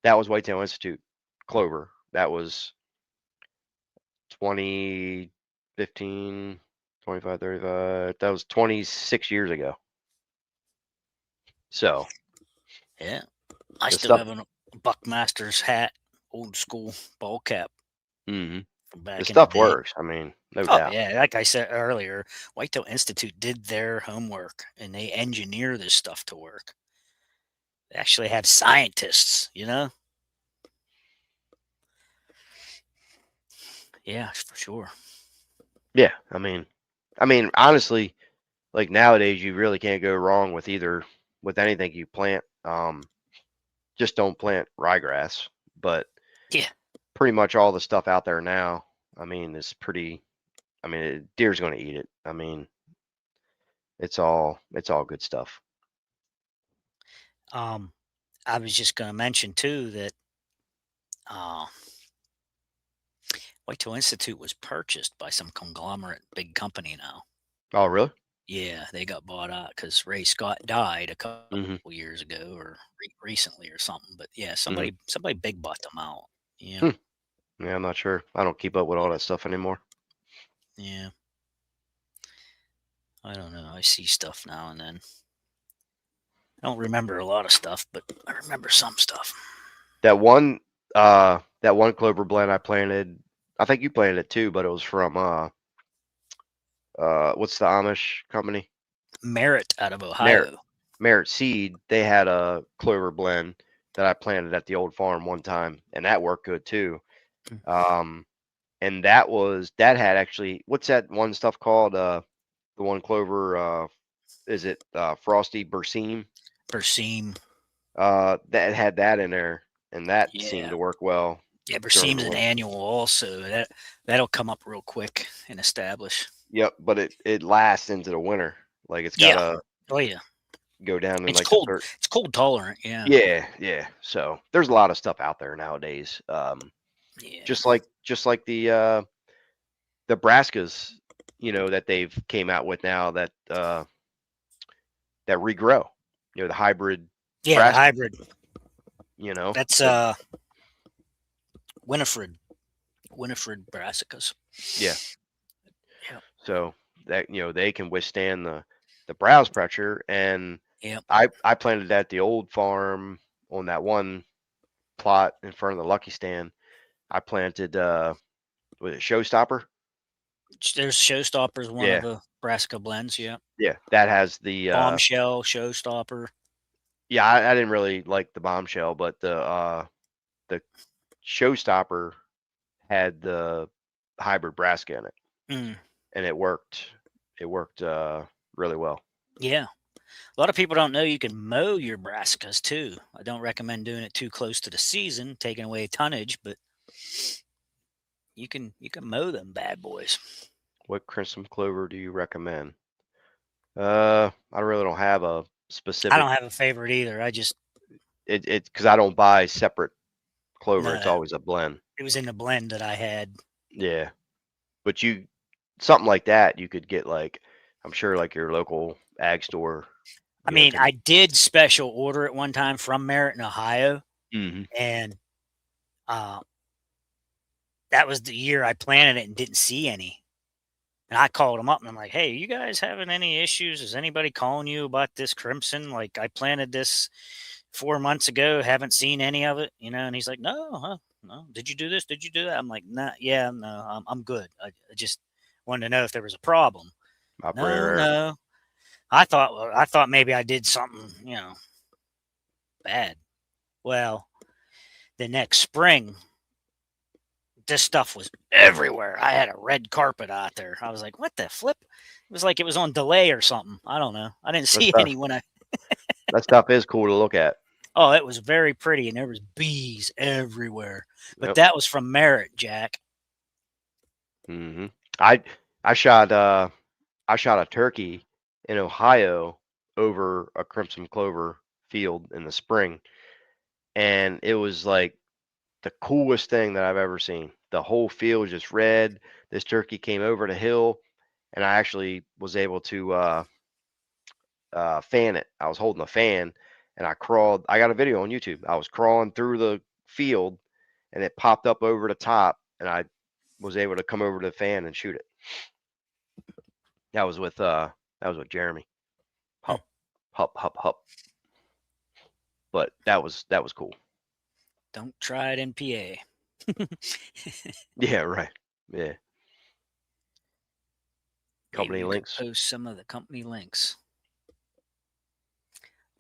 Institute Clover. That was 2015, 25, 35. That was 26 years ago. So Yeah, I the still stuff, have a Buckmaster's hat, old school ball cap hmm from the back in the stuff day. works. I mean, no Oh doubt. yeah, like I said earlier, Whitetail Institute did their homework and they engineer this stuff to work. They actually have scientists. Yeah, for sure. Yeah, I mean, honestly, like nowadays, you really can't go wrong with anything you plant. Just don't plant ryegrass, but Yeah. pretty much all the stuff out there now, I mean, is pretty. I mean, deer's going to eat it. I mean, it's all good stuff. Um, I was just going to mention too that uh, Whitetail Institute was purchased by some conglomerate big company now. Oh, really? Yeah, they got bought out because Ray Scott died a couple Mhm, years ago or recently or something. But yeah, mhm. somebody big bought them out. Yeah, Hmm. Yeah, I'm not sure. I don't keep up with all that stuff anymore. yeah. I don't know. I see stuff now and then. I don't remember a lot of stuff, but I remember some stuff. That one clover blend I planted, I think you planted it too, but it was from, what's the Amish company? Merit out of Merit. Ohio. Merit Seed. They had a clover blend that I planted at the old farm one time, and that worked good too. Mm. Um, and that had actually, what's that one stuff called? The one clover, is it Frosty Berseem? Berseem. That had that in there, and that seemed Yeah. to work well Yeah, during the Berseem's an winter. annual also. That'll come up real quick and establish. Yep, but it lasts into the winter. Like it's Yeah. gotta Oh yeah. go down in It's like the cold. third. It's cold tolerant. Yeah. Yeah, yeah. So there's a lot of stuff out there nowadays. Yeah. Just like the Braskas, that they've came out with now that regrow. The hybrid Yeah, the Brassicas. hybrid. You know That's that. Winifred. Winifred brassicas. Yeah. Yep. So that they can withstand the browse pressure. And Yep. I planted at the old farm on that one plot in front of the Lucky Stand. I planted with a Showstopper. There's Showstopper's one of Yeah, the brassica blends. Yeah. yeah. That has the Bombshell, Showstopper. yeah. I didn't really like the Bombshell, but the Showstopper had the hybrid Brassica in it, Mm. and it worked. It worked really well. Yeah. A lot of people don't know you can mow your brassicas too. I don't recommend doing it too close to the season, taking away tonnage, but you can mow them bad boys. What crimson clover do you recommend? I really don't have a I specific. don't have a favorite either. I just It because I don't buy separate clover. It's no. always a blend. It was in the blend that I had. Yeah, but something like that you could get, like, I'm sure, like your local ag store. I mean, Can. I did special order it one time from Merritt in Ohio, Hmm. and uh, that was the year I planted it and didn't see any. And I called them up and I'm like, "Hey, you guys having any issues? Is anybody calling you about this crimson? Like, I planted this 4 months ago, haven't seen any of it, you know?" And he's like, "No, huh? No. Did you do this? Did you do that?" I'm like, "Nah, yeah, no, I'm good. I just wanted to know if there was a problem." No, Operator. no. I thought maybe I did something, bad. Well, the next spring, this stuff was everywhere. I had a red carpet out there. I was like, "What the flip?" It was like it was on delay or something. I don't know. I didn't That see stuff. any when I. That stuff is cool to look at. Oh, it was very pretty, and there was bees everywhere. But Yep. that was from Merritt, Jack. Hmm. I I shot I shot a turkey in Ohio over a crimson clover field in the spring, and it was like the coolest thing that I've ever seen. The whole field was just red. This turkey came over the hill, and I actually was able to fan it. I was holding a fan, and I crawled. I got a video on YouTube. I was crawling through the field, and it popped up over the top, and I was able to come over to the fan and shoot it. That was with Jeremy. Hmm. Hup, hup, hup, hup. But that was cool. Don't try it in PA. Yeah, right. Yeah. Maybe Company you could links. post some of the company links.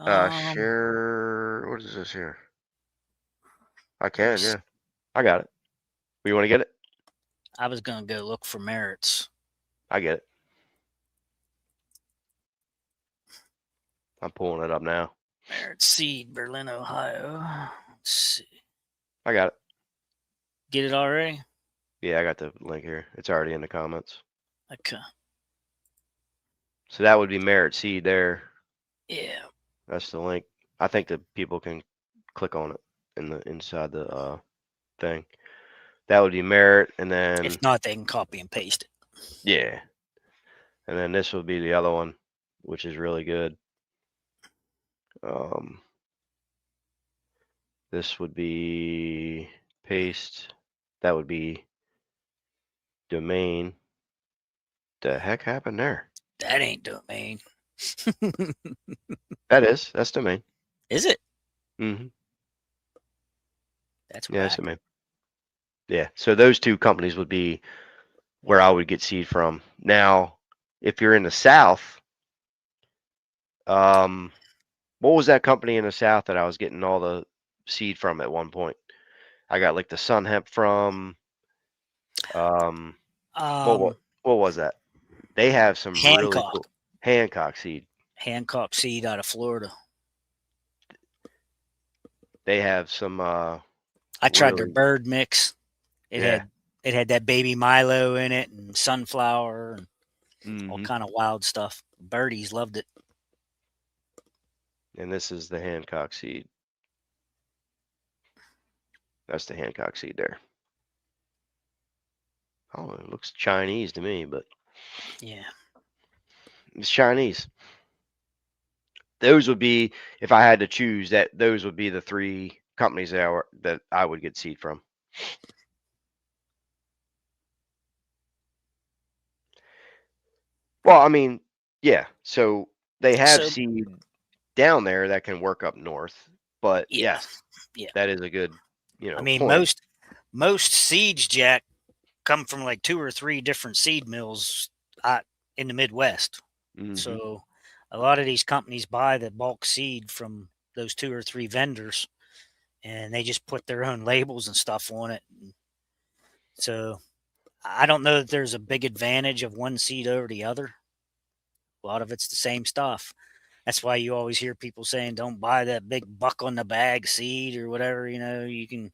Um, Share. What is this here? I let me can, see. yeah. I got it. You want to get it? I was gonna go look for Merritt's. I get it. I'm pulling it up now. Merritt Seed, Berlin, Ohio. Let's see. I got it. Get it already? Yeah, I got the link here. It's already in the comments. Okay. So that would be Merit Seed there. Yeah. That's the link. I think that people can click on it inside the thing. That would be Merit, and If then not, they can copy and paste it. yeah, And then this would be the other one, which is really good. This would be paste. That would be domain. The heck happened there? That ain't domain. That's domain. Is it? Hmm. That's Yeah, that's whack. domain. Yeah. So those two companies would be where I would get seed from. Now, if you're in the South, um, what was that company in the South that I was getting all the seed from at one point? I got like the Sun Hemp from. Um, what what Um, what was that? They have some really Hancock. cool Hancock seed. Hancock seed out of Florida. They have some I tried their really bird mix. It yeah. had it had that baby Milo in it and sunflower and all Hmm. kind of wild stuff. Birdies loved it. And this is the Hancock seed. That's the Hancock seed there. Oh, it looks Chinese to me, but Yeah. it's Chinese. Those would be, if I had to choose, that those would be the three companies that I would get seed from. Well, I mean, yeah. So they have So seed down there that can work up north, but yeah, yes, yeah. that is a good, I mean point. most seeds, Jack, come from like two or three different seed mills out in the Midwest. Hmm. So a lot of these companies buy the bulk seed from those two or three vendors and they just put their own labels and stuff on it. So I don't know that there's a big advantage of one seed over the other. A lot of it's the same stuff. That's why you always hear people saying, "Don't buy that big buck on the bag seed or whatever." You can.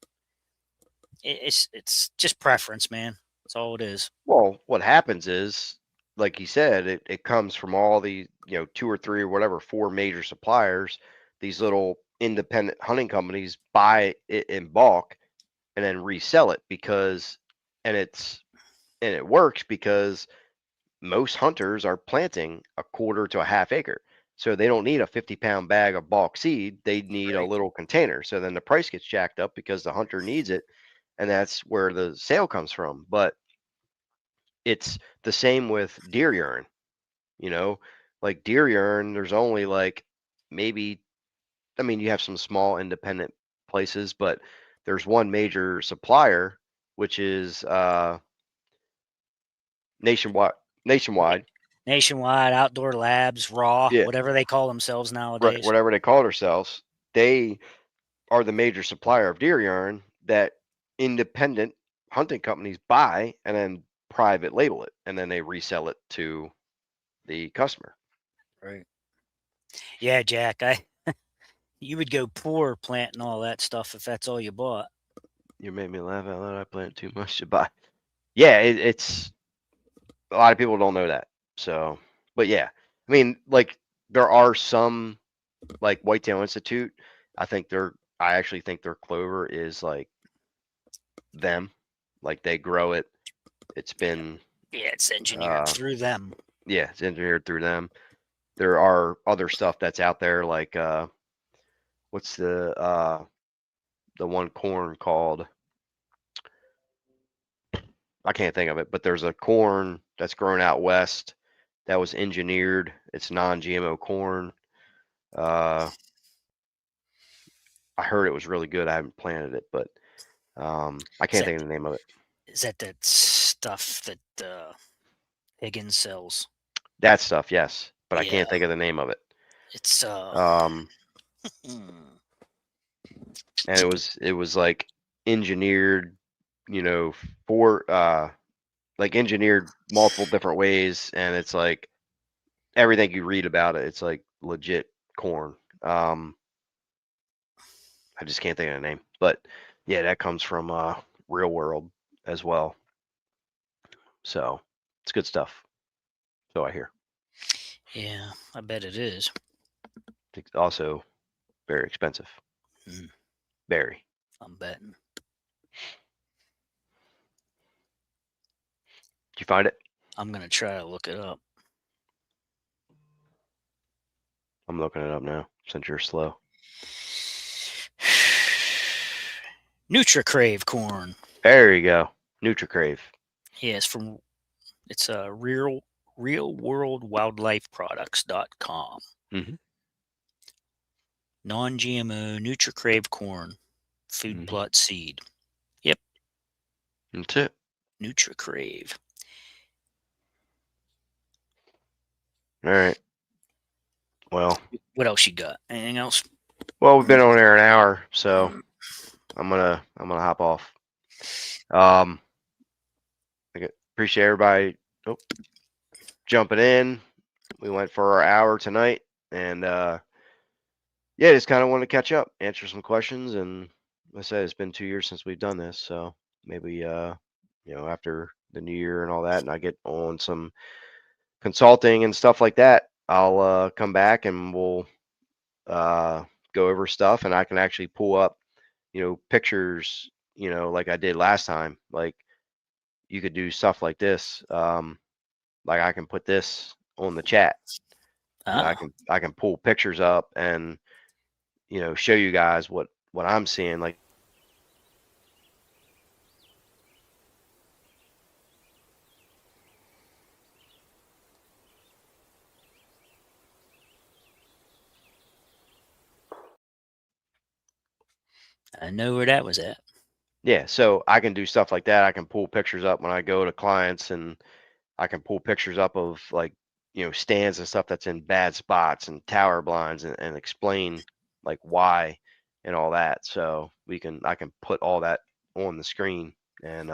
It's just preference, man. That's all it is. Well, what happens is, like you said, it comes from all the, two or three or whatever, four major suppliers. These little independent hunting companies buy it in bulk and then resell it and it's, and it works because most hunters are planting a quarter to a half acre. So they don't need a 50-pound bag of bulk seed. They need a Right. little container. So then the price gets jacked up because the hunter needs it. And that's where the sale comes from. But it's the same with deer urine, you know, like deer urine, there's only like maybe, I mean, you have some small independent places, but there's one major supplier, which is nationwide. Na- Nationwide, Nationwide Outdoor Labs, Raw, yeah, whatever they call themselves right, nowadays. whatever they call themselves, they are the major supplier of deer urine that independent hunting companies buy and then private label it, and then they resell it to the customer. Right. Yeah, Jack. I You would go poor planting all that stuff if that's all you bought. You made me laugh out loud. I plant too much to buy. Yeah, it's a lot of people don't know that. So, but yeah, I mean, like there are some like Whitetail Institute. I actually think their clover is like them, like they grow it. It's Yeah. been, Yeah, it's engineered uh, through them. yeah, it's engineered through them. There are other stuff that's out there, like what's the one corn called? I can't think of it, but there's a corn that's grown out west that was engineered. It's non-GMO corn. Uh, I heard it was really good. I haven't planted it, but I Is can't that think of the name of it. that stuff that Higgins sells? That stuff, yes, but I Yeah, can't think of the name of it. it's Um, hmm, and it was like engineered, you know, for like engineered multiple different ways, and it's like everything you read about it, it's like legit corn. Um, I just can't think of the name, but yeah, that comes from Real World as well. So it's good stuff. So I hear. yeah, I bet it is. It's also very expensive. Mm, Very. I'm betting. Did you find it? I'm gonna try to look it up. I'm looking it up now since you're slow. NutriCrave corn. There you go. NutriCrave. Yeah, it's realworldwildlifeproducts.com. Mm-hmm. Non-GMO NutriCrave corn, food Mm-hmm. plot seed. Yep, That's it. NutriCrave. All right. Well, What else you got? Anything else? we've been on air an hour, so I'm gonna hop off. Appreciate everybody jumping in. We went for our hour tonight, and yeah, just kind of wanted to catch up, answer some questions, and like I said, it's been 2 years since we've done this, so maybe after the new year and all that, and I get on some consulting and stuff like that, I'll come back and we'll uh, go over stuff, and I can actually pull up pictures, like I did last time. Like you could do stuff like this. Like I can put this on the chat, and I Ah, can I can pull pictures up and show you guys what I'm seeing. Like I know where that was at. yeah, so I can do stuff like that. I can pull pictures up when I go to clients, and I can pull pictures up of like stands and stuff that's in bad spots and tower blinds, and explain like why and all that. So I can put all that on the screen and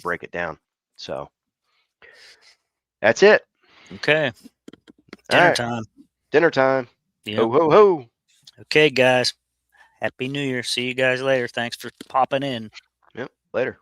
break it down. So that's it. Okay, All dinner right, time. dinner time. Yep. Ho ho ho. Okay, guys. Happy New Year. See you guys later. Thanks for popping in. Yep. Later.